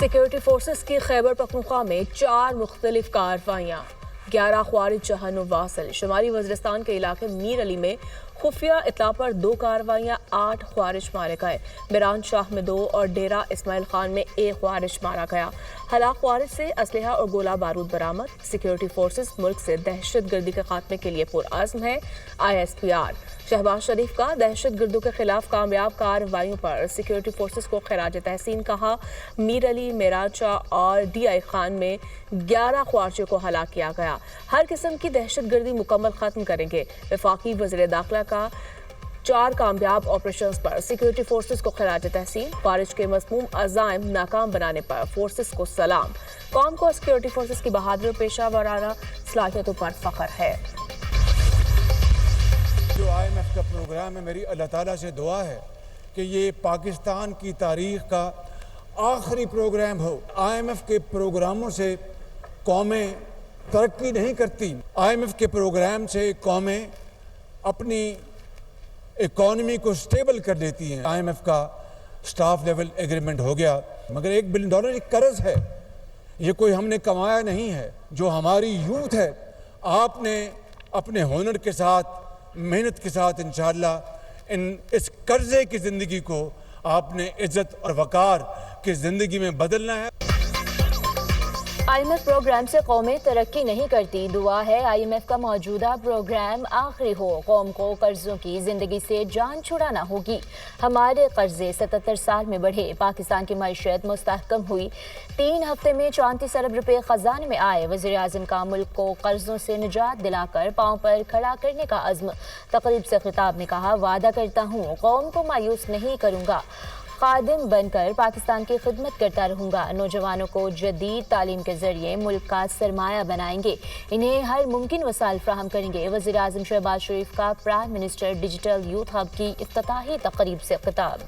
Security forces की खैबर पख्तूनख्वा में 4 मुख्तलिफ कार्रवाइयाँ, 11 ख्वारिज जहन्नुम वासिल। शुमाली वज़ीरिस्तान के इलाके मीर अली में खुफिया इत्तला पर 2 कार्रवाइयाँ, 8 ख्वारिज मारे गए। मिरान शाह में 2 और डेरा इस्माइल खान में 1 ख्वारिज मारा गया। हलाक ख्वारिज से असलहा और गोला बारूद बरामद। सिक्योरिटी फोर्सेस मुल्क से दहशत गर्दी के खात्मे के लिए पुरअज़्म है। ISPR शहबाज शरीफ का दहशत गर्दों के खिलाफ कामयाब कार्रवाइयों पर सिक्योरिटी फोर्सेस को खिराज तहसीन कहा। मीर अली, मेराचा और DI खान में 11 ख्वारिजों को हलाक किया गया। हर किस्म की दहशत गर्दी मुकम्मल खत्म करेंगे। वफाकी वज़ीर दाखिला का 4 कामयाब ऑपरेशंस पर सिक्योरिटी फोर्सेस को खिराज तहसीन। ख्वारिज के मज़मूम अज़ाइम नाकाम बनाने पर फोर्सेस को सलाम। कौम को सिक्योरिटी फोर्सेस की बहादुर पेशा वराना सलाहियतों पर फख्र है। जो IMF का प्रोग्राम है, मेरी अल्लाह ताला से दुआ है कि ये पाकिस्तान की तारीख का आखिरी प्रोग्राम हो। IMF के प्रोग्रामों से कौमें तरक्की नहीं करती। IMF के प्रोग्राम से कौमें अपनी इकॉनमी को स्टेबल कर लेती हैं। IMF का स्टाफ लेवल एग्रीमेंट हो गया, मगर $1 बिलियन एक कर्ज है, ये कोई हमने कमाया नहीं है। जो हमारी यूथ है, आपने अपने हुनर के साथ, मेहनत के साथ इंशाअल्लाह इस कर्जे की ज़िंदगी को आपने इज्जत और वकार की ज़िंदगी में बदलना है। IMF प्रोग्राम से कौमें तरक्की नहीं करती। दुआ है IMF का मौजूदा प्रोग्राम आखिरी हो। कौम को कर्जों की जिंदगी से जान छुड़ाना होगी। हमारे कर्जे 77 साल में बढ़े। पाकिस्तान की मईशत मुस्तहकम हुई। 3 हफ्ते में 34 अरब रुपए खजाने में आए। वज़ीर आज़म का मुल्क को कर्जों से निजात दिलाकर पाँव पर खड़ा करने का अज़्म। तकरीब से खिताब में कहा, वादा करता हूँ कौम को मायूस नहीं करूँगा। खादिम बनकर पाकिस्तान की खिदमत करता रहूँगा। नौजवानों को जदीद तालीम के जरिए मुल्क का सरमाया बनाएंगे। इन्हें हर मुमकिन वसाइल फ्राहम करेंगे। वज़ीर आज़म शहबाज शरीफ का prime minister digital youth hub की इफ्तिताही तकरीब से खिताब।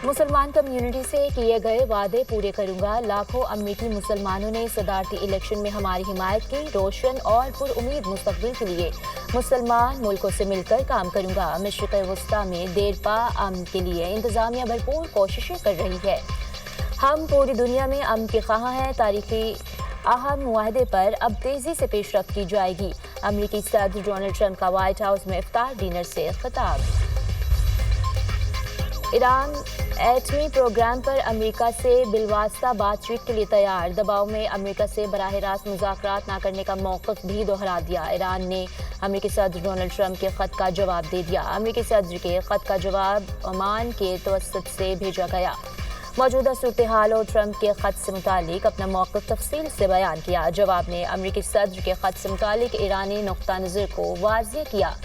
मुसलमान कम्युनिटी से किए गए वादे पूरे करूंगा। लाखों अमरीकी मुसलमानों ने सदारती इलेक्शन में हमारी हिमायत की। रोशन और पुरउम्मीद मुस्तकबिल के लिए मुसलमान मुल्कों से मिलकर काम करूंगा। मशरिक़ वस्ता में देरपा अमन के लिए इंतजामिया भरपूर कोशिशें कर रही है। हम पूरी दुनिया में अमन के ख़्वाह हैं। तारीखी अहम मुआहदे पर अब तेज़ी से पेशरफ्त की जाएगी। अमरीकी सदर डोनाल्ड ट्रंप का व्हाइट हाउस में इफ्तार डिनर से खिताब। ईरान एटमी प्रोग्राम पर अमेरिका से बिलवास्ता बातचीत के लिए तैयार। दबाव में अमेरिका से बराह रास्त मुज़ाकरात न करने का मौक़िफ़ भी दोहरा दिया। ईरान ने अमेरिकी सदर डोनाल्ड ट्रंप के ख़त का जवाब दे दिया। अमेरिकी सदर के ख़त का जवाब ओमान के तवस्सुत से भेजा गया। मौजूदा सूरत हाल और ट्रंप के ख़त से मुतालिक अपना मौक़िफ़ तफसील से बयान किया। जवाब ने अमेरिकी सदर के ख़त से मुतालिक ईरानी नुक़्ता नज़र को वाज़ेह किया।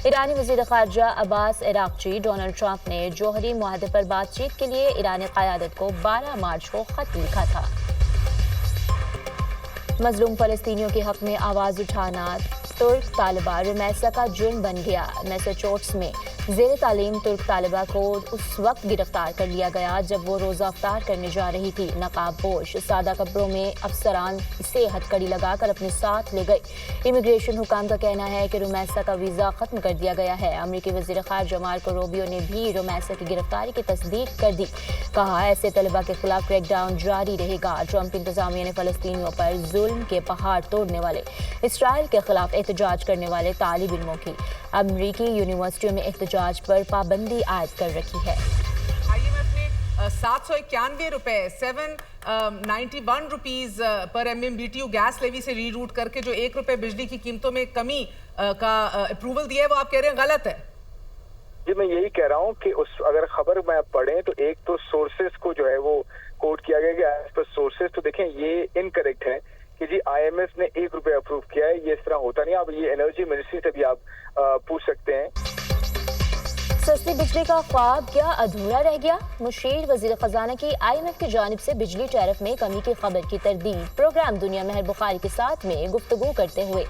ईरानी वज़ीर ख़ारजा अब्बास इराक़ची डोनाल्ड ट्रंप ने जौहरी मुआहदे पर बातचीत के लिए ईरानी क़यादत को 12 मार्च को ख़त लिखा था। मज़लूम फ़लस्तीनियों के हक़ में आवाज़ उठाना तुर्क तालिबा रुमैसा का जुर्म बन गया। मैसाचुसेट्स में ज़ेर तालीम तुर्क तालिबा को उस वक्त गिरफ्तार कर लिया गया जब वो रोज़ा अफ्तार करने जा रही थी। नकाबपोश सादा कपड़ों में अफसरान इसे हथकड़ी लगाकर अपने साथ ले गए। इमिग्रेशन हुकाम का कहना है कि रुमैसा का वीज़ा ख़त्म कर दिया गया है। अमरीकी वज़ीर ख़ारजा मार्को रूबियो ने भी रुमैसा की गिरफ्तारी की तस्दीक कर दी। कहा, ऐसे तलबा के खिलाफ क्रैकडाउन जारी रहेगा। ट्रंप इंतज़ामिया ने फ़लस्तीनियों पर जुल्म के पहाड़ तोड़ने वाले, इसराइल के खिलाफ एहतजाज करने वाले तालिब इल्मों की अमरीकी यूनिवर्सिटियों में एहतजाज पर पाबंदी आयद कर रखी है। IMF ने 791 रुपए 791 रुपीज पर MMBTU गैस लेवी से रीरूट करके जो 1 रुपए बिजली की कीमतों में कमी का अप्रूवल दिया है, वो आप कह रहे हैं गलत है? जी, मैं यही कह रहा हूँ कि अगर खबर में पढ़ें तो एक तो सोर्सेस को जो है वो कोट किया गया है। एज पर सोर्सेस तो देखें ये इनकरेक्ट है कि जी IMF ने 1 रुपए अप्रूव किया है। ये इस तरह होता नहीं। आप ये एनर्जी मिनिस्ट्री से भी आप पूछ सकते हैं। सस्ती बिजली का ख्वाब क्या अधूरा रह गया? मुशीर वज़ीर ख़ज़ाना की IMF की जानिब से बिजली टैरिफ में कमी की खबर की तरदीद। प्रोग्राम दुनिया महर बुखारी के साथ में गुफ्तगू करते हुए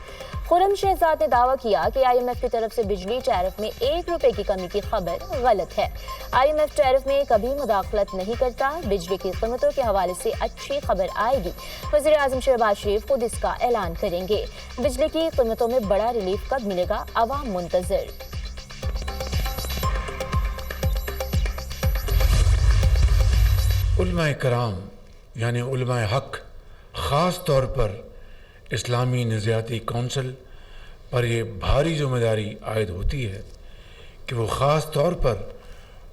खुर्रम शहजाद ने दावा किया कि IMF की तरफ से बिजली टैरिफ में 1 रुपए की कमी की खबर गलत है। IMF टैरिफ में कभी मुदाखलत नहीं करता। बिजली की कीमतों के हवाले से अच्छी खबर आएगी। वज़ीर आज़म शहबाज शरीफ खुद इसका ऐलान करेंगे। बिजली की कीमतों में बड़ा रिलीफ कब मिलेगा, अवाम मुंतज़िर। उलमाए कराम यानी उलमाए हक ख़ास तौर पर इस्लामी नज़रियाती कौंसिल पर ये भारी जिम्मेदारी आयद होती है कि वो ख़ास तौर पर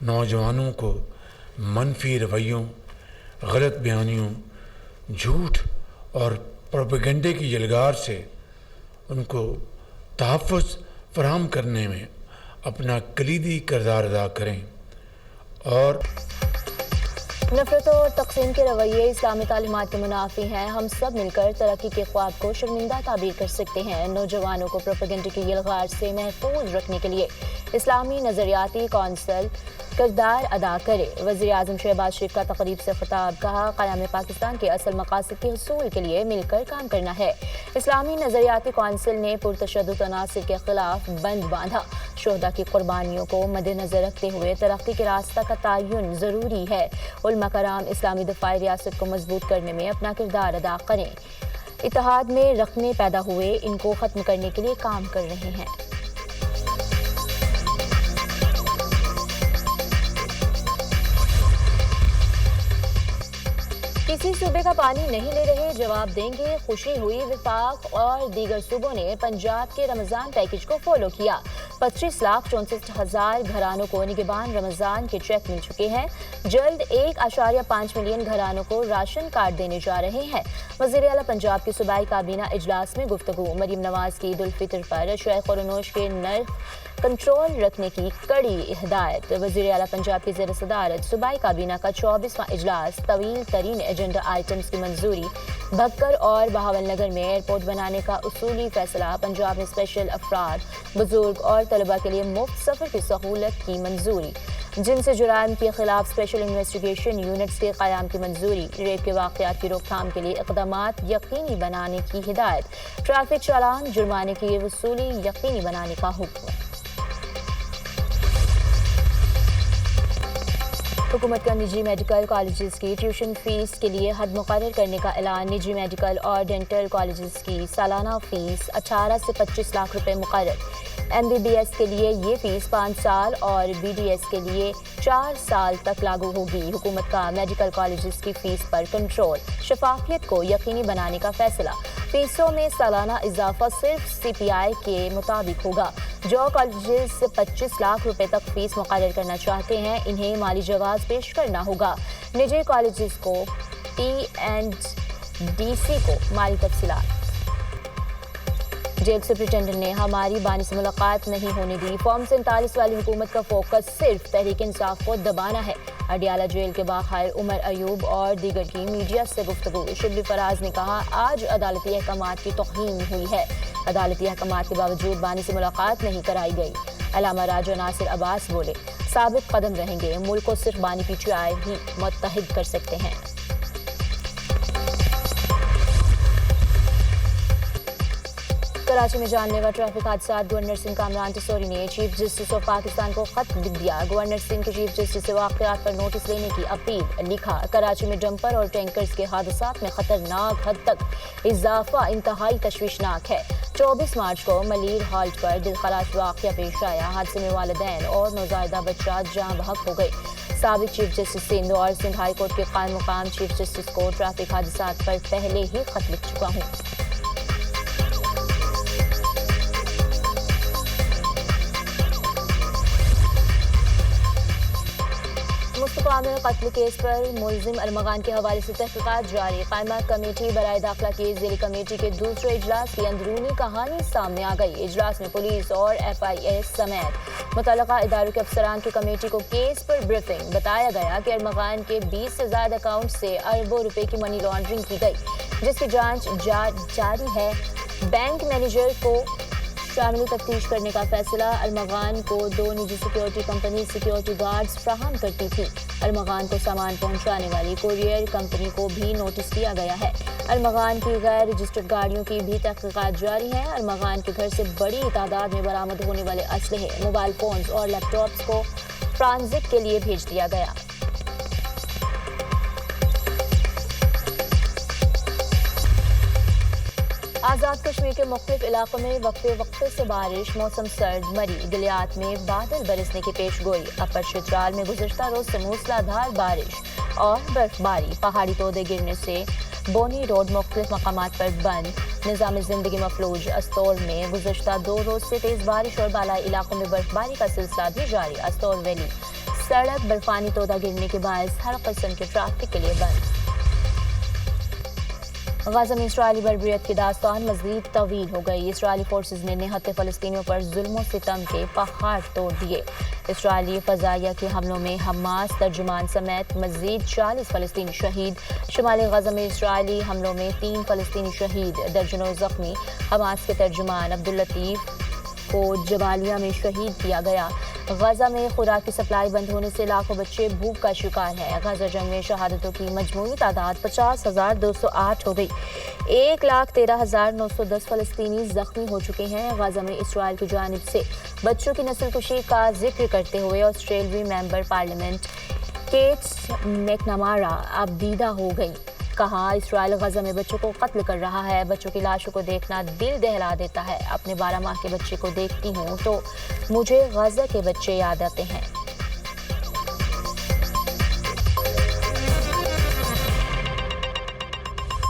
नौजवानों को मनफी रवैयों, गलत बयानियों, झूठ और प्रोपेगेंडे की यलगार से उनको तहफ़्फ़ुज़ फराहम करने में अपना कलीदी किरदार अदा करें और नफरत और तक़सीम के रवैये इस्लामी तालीमात के मुनाफी हैं। हम सब मिलकर तरक्की के ख्वाब को शर्मिंदा ताबीर कर सकते हैं। नौजवानों को प्रोपेगेंडे की यलगार से महफूज रखने के लिए इस्लामी नज़रियाती कौंसिल किरदार अदा करे। वज़ीर आज़म शहबाज शरीफ का तकरीब से खिताब, कहा क़याम पाकिस्तान के असल मकासद के हुसूल के लिए मिलकर काम करना है। इस्लामी नज़रियाती कौंसिल ने पुरतशद्दुद अनासिर के खिलाफ बंद बांधा। शोहदा की कुर्बानियों को मद्देनज़र रखते हुए तरक्की के रास्ता का तयन ज़रूरी है। उलमा कराम इस्लामी दफ़ाई रियासत को मजबूत करने में अपना किरदार अदा करें। इत्तेहाद में रखने पैदा हुए इनको ख़त्म करने के लिए काम कर रहे हैं। किसी सूबे का पानी नहीं ले रहे, जवाब देंगे। खुशी हुई। विफाक और दीगर सूबों ने पंजाब के रमज़ान पैकेज को फॉलो किया। 25,64,000 घरानों को निगहबान रमज़ान के चेक मिल चुके हैं। जल्द 1.5 मिलियन घरानों को राशन कार्ड देने जा रहे हैं। वज़ीर आला पंजाब की सूबाई काबीना इजलास में गुफ्तगू। मरीम नवाज की ईद उल फितर पर अशिया खुरनोश के नर्ख कंट्रोल रखने की कड़ी हिदायत। वज़ीर आला पंजाब की ज़ेर सदारत सूबाई काबीना का 24वां इजलास। तवील तरीन एजेंडा आइटम्स की मंजूरी। भक्कर और बहावलनगर में एयरपोर्ट बनाने का उसूली फैसला। पंजाब में स्पेशल अफराद, बुजुर्ग और तलबा के लिए मुफ्त सफ़र की सहूलत की मंजूरी। जिनसे जुराइम के खिलाफ स्पेशल इन्वेस्टिगेशन यूनिट्स के क़याम की मंजूरी। रेप के वाक़यात की रोकथाम के लिए इक़दामात यकीनी बनाने की हिदायत। ट्रैफिक चालान जुर्माने की वसूली यकीनी बनाने का हुक्म। हुकूमत का निजी मेडिकल कॉलेजेस की ट्यूशन फीस के लिए हद मुकर्रर करने का ऐलान। निजी मेडिकल और डेंटल कॉलेजेस की सालाना फीस 18 से 25 लाख रुपए मुकर्रर। MBBS के लिए ये फीस 5 साल और BDS के लिए 4 साल तक लागू होगी। हुकूमत का मेडिकल कॉलेजेस की फीस पर कंट्रोल, शफाफियत को यकीनी बनाने का फैसला। फीसों में सालाना इजाफा सिर्फ CPI के मुताबिक होगा। जो कॉलेजेस 25 लाख रुपए तक फीस मुकर्रर करना चाहते हैं, इन्हें माली जवाब पेश करना होगा। निजी कॉलेजेस को T&DC को माली तफसीलात। जेल सुप्रिंटेंडेंट ने हमारी बानी से मुलाकात नहीं होने दी। फॉर्म 47 वाली हुकूमत का फोकस सिर्फ तहरीक इंसाफ को दबाना है। अडियाला जेल के बाहर उमर अयूब और दीगर की मीडिया से गुफ्तगू। शिबली फराज ने कहा, आज अदालती अहकामात की तौहीन हुई है। अदालती अहकामात के बावजूद बानी से मुलाकात नहीं कराई गई। अलामा राजा नासिर अब्बास बोले, साबित कदम रहेंगे। मुल्क को सिर्फ बानी PTI ही मुत्तहिद कर सकते हैं। कराची में जानलेवा ट्रैफिक हादसा। गवर्नर सिंह कामरान टिसोरी ने चीफ जस्टिस ऑफ पाकिस्तान को खत लिख दिया। गवर्नर सिंह के चीफ जस्टिस से वाक़यात पर नोटिस लेने की अपील। लिखा, कराची में डंपर और टैंकर्स के हादसात में खतरनाक हद तक इजाफा इंतहाई तशवीशनाक है। 24 मार्च को मलीर हॉल्ट पर दिलखराश वाक़या पेश आया। हादसे में वालिदैन और नौज़ायदा बच्चा जाँ बहक हो गए। साबिक चीफ जस्टिस सिंध और सिंध हाई कोर्ट के कायम मुकाम चीफ जस्टिस को ट्रैफिक हादसात पर पहले ही खत लिख चुका हूँ। मुस्तफा आमिर कत्ल केस पर मुलजिम अरमगान के हवाले से तहकीकात जारी। कायमा कमेटी बराए दाखिला की ज़ेली कमेटी के दूसरे इजलास की अंदरूनी कहानी सामने आ गई। इजलास में पुलिस और FIS समेत मुतल्लका इदारों के अफसरान की कमेटी को केस पर ब्रीफिंग। बताया गया कि अरमगान के 20 से ज़्यादा अकाउंट से अरबों रुपए की मनी लॉन्ड्रिंग की गई, जिसकी जाँच जारी है। बैंक मैनेजर को शामिल तफ्तीश करने का फैसला। अरमगान को 2 निजी सिक्योरिटी कंपनी सिक्योरिटी गार्ड्स फ्राहम करती थी। अरमगान को सामान पहुंचाने वाली कोरियर कंपनी को भी नोटिस किया गया है। अरमगान की गैर रजिस्टर्ड गाड़ियों की भी तहकीकात जारी है। अरमगान के घर से बड़ी तादाद में बरामद होने वाले असलहे, मोबाइल फोन्स और लैपटॉप्स को ट्रांजिट के लिए भेज दिया गया। आज़ाद कश्मीर के मुख्तलिफ इलाकों में वक्फे से बारिश। मौसम सर्द। मरी गलियात में बादल बरसने की पेश गोई। अपर चित्राल में गुज़श्ता रोज से मूसलाधार बारिश। اور برفباری، پہاڑی تودے گرنے سے بونی روڈ مختلف مقامات پر بند، نظام زندگی مفلوج۔ استور میں گزشتہ 2 روز سے تیز بارش اور بالائی علاقوں میں برفباری کا سلسلہ بھی جاری۔ استور ویلی سڑک برفانی تودہ گرنے کے باعث ہر قسم کے ٹریفک کے لیے بند۔ غزہ میں اسرائیلی بربریت کی داستان مزید طویل ہو گئی۔ اسرائیلی فورسز نے نہتے فلسطینیوں پر ظلم و ستم کے پہاڑ توڑ دیے۔ اسرائیلی فضائیہ کے حملوں میں حماس ترجمان سمیت مزید 40 فلسطینی شہید۔ شمالی غزہ میں اسرائیلی حملوں میں 3 فلسطینی شہید، درجنوں زخمی۔ حماس کے ترجمان عبداللطیف کو جبالیہ میں شہید کیا گیا۔ غزہ میں خوراک کی سپلائی بند ہونے سے لاکھوں بچے بھوک کا شکار ہیں۔ غزہ جنگ میں شہادتوں کی مجموعی تعداد 50,208 ہو گئی۔ 1,13,910 فلسطینی زخمی ہو چکے ہیں۔ غزہ میں اسرائیل کی جانب سے بچوں کی نسل کشی کا ذکر کرتے ہوئے آسٹریلوی ممبر پارلیمنٹ کیٹ میکنامارا اب دیدہ ہو گئی۔ کہا، اسرائیل غزہ میں بچوں کو قتل کر رہا ہے۔ بچوں کی لاشوں کو دیکھنا دل دہلا دیتا ہے۔ اپنے 12 ماہ کے بچے کو دیکھتی ہوں تو مجھے غزہ کے بچے یاد آتے ہیں۔